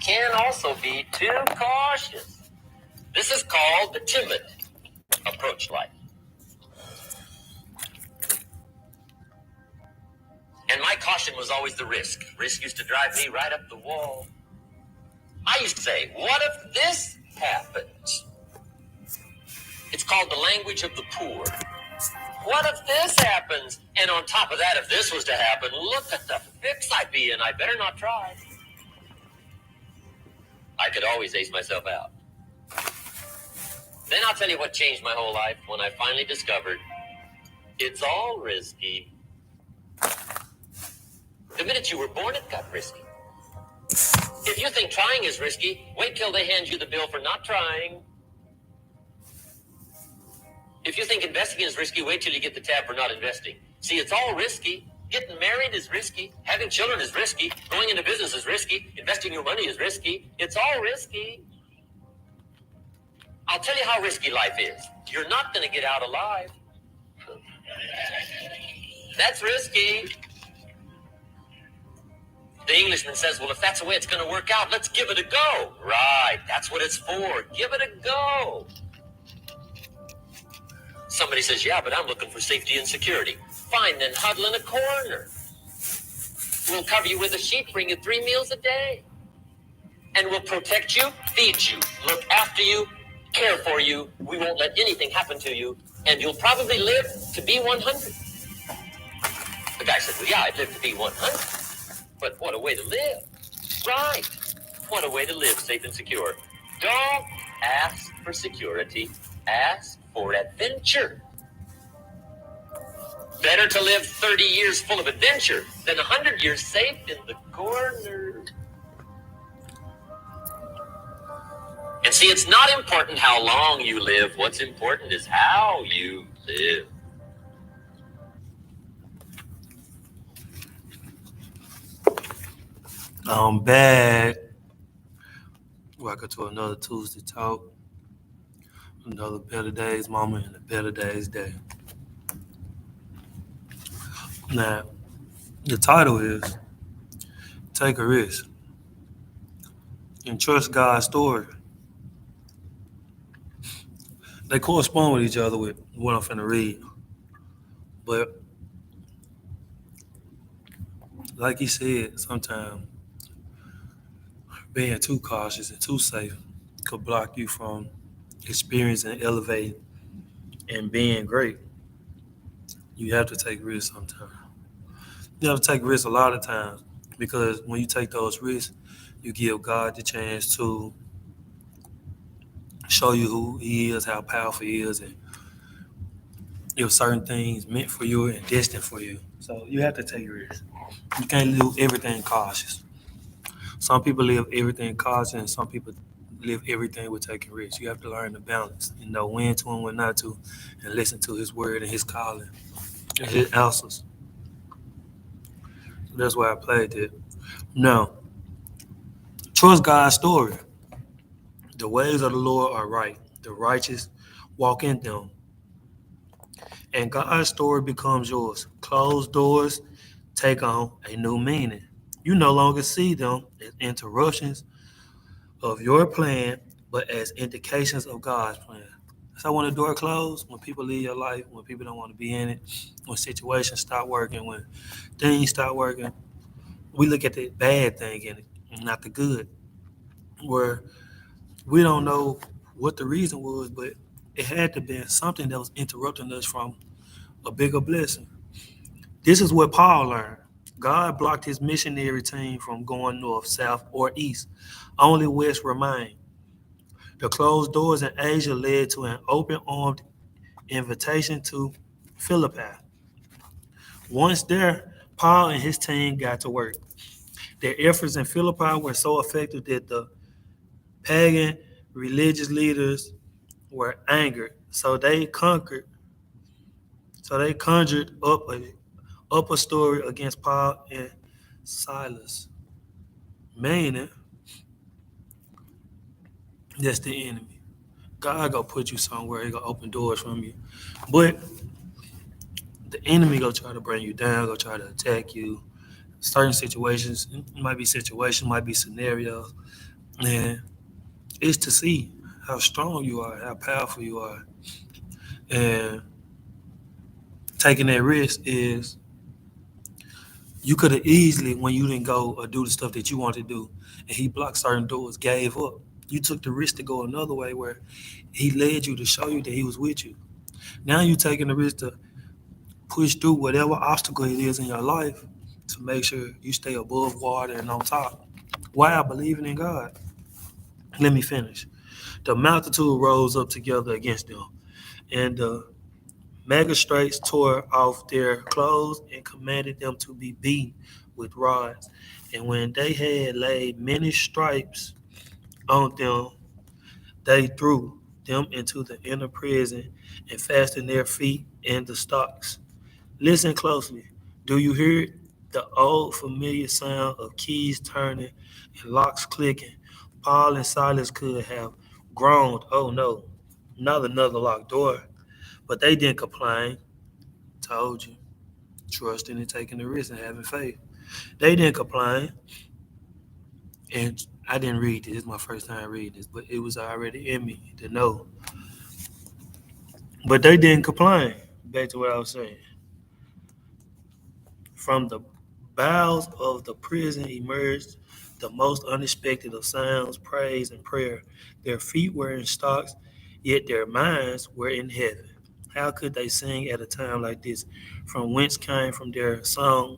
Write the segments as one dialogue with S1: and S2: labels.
S1: can also be too cautious. This is called the timid approach to life. And my caution was always the risk. Risk used to drive me right up the wall. I used to say, what if this happens? It's called the language of the poor. What if this happens? And on top of that, if this was to happen, look at the fix I'd be in. I better not try. I could always ace myself out. Then I'll tell you what changed my whole life when I finally discovered it's all risky. The minute you were born, it got risky. If you think trying is risky, wait till they hand you the bill for not trying. If you think investing is risky, wait till you get the tab for not investing. See, it's all risky. Getting married is risky. Having children is risky. Going into business is risky. Investing your money is risky. It's all risky. I'll tell you how risky life is. You're not going to get out alive. That's risky. The Englishman says, well, if that's the way it's going to work out, let's give it a go. Right, that's what it's for. Give it a go. Somebody says, yeah, but I'm looking for safety and security. Fine, then huddle in a corner. We'll cover you with a sheet, bring you 3 meals a day. And we'll protect you, feed you, look after you, care for you. We won't let anything happen to you. And you'll probably live to be 100. The guy said, well, yeah, I'd live to be 100. But what a way to live. Right. What a way to live safe and secure. Don't ask for security. Ask for adventure. Better to live 30 years full of adventure than 100 years safe in the corner. And see, it's not important how long you live. What's important is how you live.
S2: I'm back. Welcome to another Tuesday Talk. Another Better Days moment and a Better Days day. Now, the title is Take a Risk and Trust God's Story. They correspond with each other with what I'm finna read. But like he said, sometimes being too cautious and too safe could block you from experiencing, elevating, and being great. You have to take risks sometimes. You have to take risks a lot of times because when you take those risks, you give God the chance to show you who He is, how powerful He is, and if certain things meant for you and destined for you. So you have to take risks. You can't live everything cautious. Some people live everything cautious, and some people live everything with taking risks. You have to learn the balance and know when to and when not to, and listen to His word and His calling and His answers. So that's why I played it. Now, trust God's story. The ways of the Lord are right. The righteous walk in them. And God's story becomes yours. Closed doors take on a new meaning. You no longer see them as interruptions of your plan, but as indications of God's plan. So when the door closed, when people leave your life, when people don't want to be in it, when situations stop working, when things stop working, we look at the bad thing in it, not the good. Where we don't know what the reason was, but it had to be something that was interrupting us from a bigger blessing. This is what Paul learned. God blocked his missionary team from going north, south, or east. Only west remained. The closed doors in Asia led to an open-armed invitation to Philippi. Once there, Paul and his team got to work. Their efforts in Philippi were so effective that the pagan religious leaders were angered. So they conjured up a story against Paul and Silas, meaning that's the enemy. God gonna put you somewhere. He gonna open doors from you, but the enemy gonna try to bring you down, gonna try to attack you. Certain situations, it might be scenarios, And it's to see how strong you are, how powerful you are. And taking that risk is you could have easily, when you didn't go or do the stuff that you wanted to do, and he blocked certain doors, gave up. You took the risk to go another way where he led you to show you that he was with you. Now you taking the risk to push through whatever obstacle it is in your life to make sure you stay above water and on top while believing in God. Let me finish. The multitude rose up together against them, and the magistrates tore off their clothes and commanded them to be beaten with rods. And when they had laid many stripes on them, they threw them into the inner prison and fastened their feet in the stocks. Listen closely. Do you hear it? The old familiar sound of keys turning and locks clicking. Paul and Silas could have groaned, oh no, not another locked door. But they didn't complain. Told you. Trusting and taking the risk and having faith. They didn't complain. And I didn't read this. It's my first time reading this, but it was already in me to know. But they didn't complain. Back to what I was saying. From the bowels of the prison emerged the most unexpected of sounds, praise, and prayer. Their feet were in stocks, yet their minds were in heaven. How could they sing at a time like this? From whence came from their song?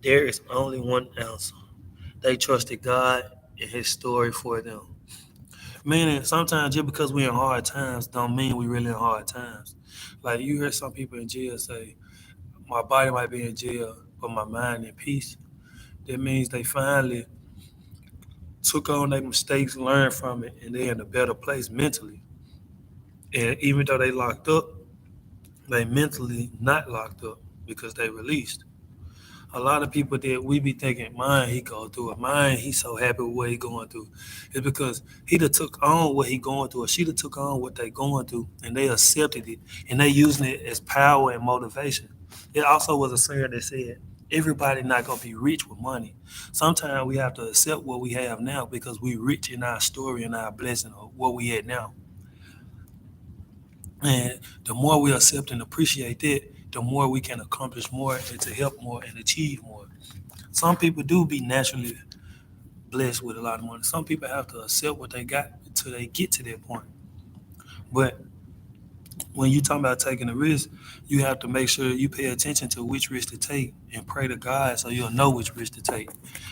S2: There is only one answer. They trusted God and His story for them. Meaning, sometimes just because we're in hard times, don't mean we really in hard times. Like you hear some people in jail say, "My body might be in jail, but my mind in peace." That means they finally took on their mistakes, learned from it, and they're in a better place mentally. And even though they locked up, they mentally not locked up because they released. A lot of people that we be thinking, "Man, he go through it. Man, he so happy with what he going through." It's because he done took on what he going through, or she done took on what they going through, and they accepted it, and they using it as power and motivation. It also was a saying that said, "Everybody not gonna be rich with money. Sometimes we have to accept what we have now because we rich in our story and our blessing of what we at now." And the more we accept and appreciate that, the more we can accomplish more and to help more and achieve more. Some people do be naturally blessed with a lot of money. Some people have to accept what they got until they get to that point. But when you talk about taking a risk, you have to make sure you pay attention to which risk to take and pray to God so you'll know which risk to take.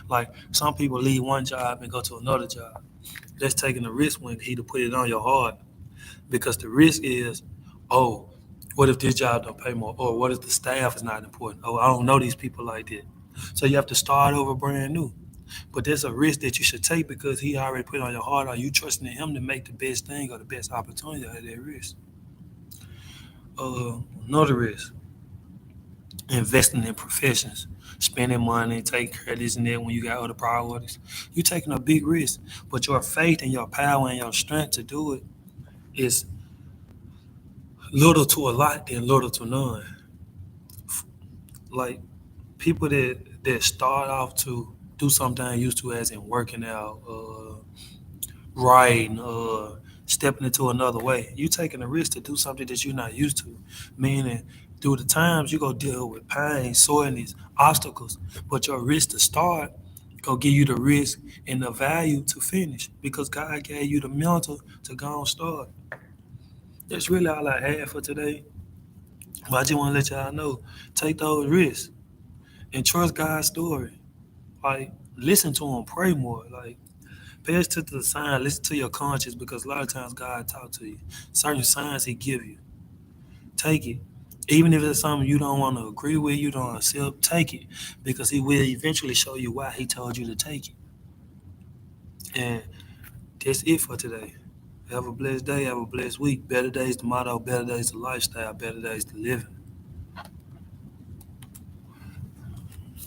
S2: Like some people leave one job and go to another job. That's taking a risk when He to put it on your heart because the risk is, oh, what if this job don't pay more? Or what if the staff is not important? Oh, I don't know these people like that. So you have to start over brand new. But there's a risk that you should take because he already put it on your heart. Are you trusting in him to make the best thing or the best opportunity out of that risk? Another risk, investing in professions, spending money, taking care of this and that when you got other priorities. You're taking a big risk, but your faith and your power and your strength to do it is little to a lot than little to none. Like people that start off to do something I used to as in working out, writing, stepping into another way. You taking a risk to do something that you're not used to. Meaning through the times you go deal with pain, soreness, obstacles, but your risk to start go give you the risk and the value to finish because God gave you the mental to go and start. That's really all I had for today. But I just want to let y'all know, take those risks and trust God's story. Like, listen to him, pray more. Like, pay attention to the sign, listen to your conscience because a lot of times God talk to you. Certain signs He give you. Take it. Even if it's something you don't want to agree with, you don't accept, take it because He will eventually show you why He told you to take it. And that's it for today. Have a blessed day. Have a blessed week. Better days tomorrow. Better days to lifestyle. Better days to living.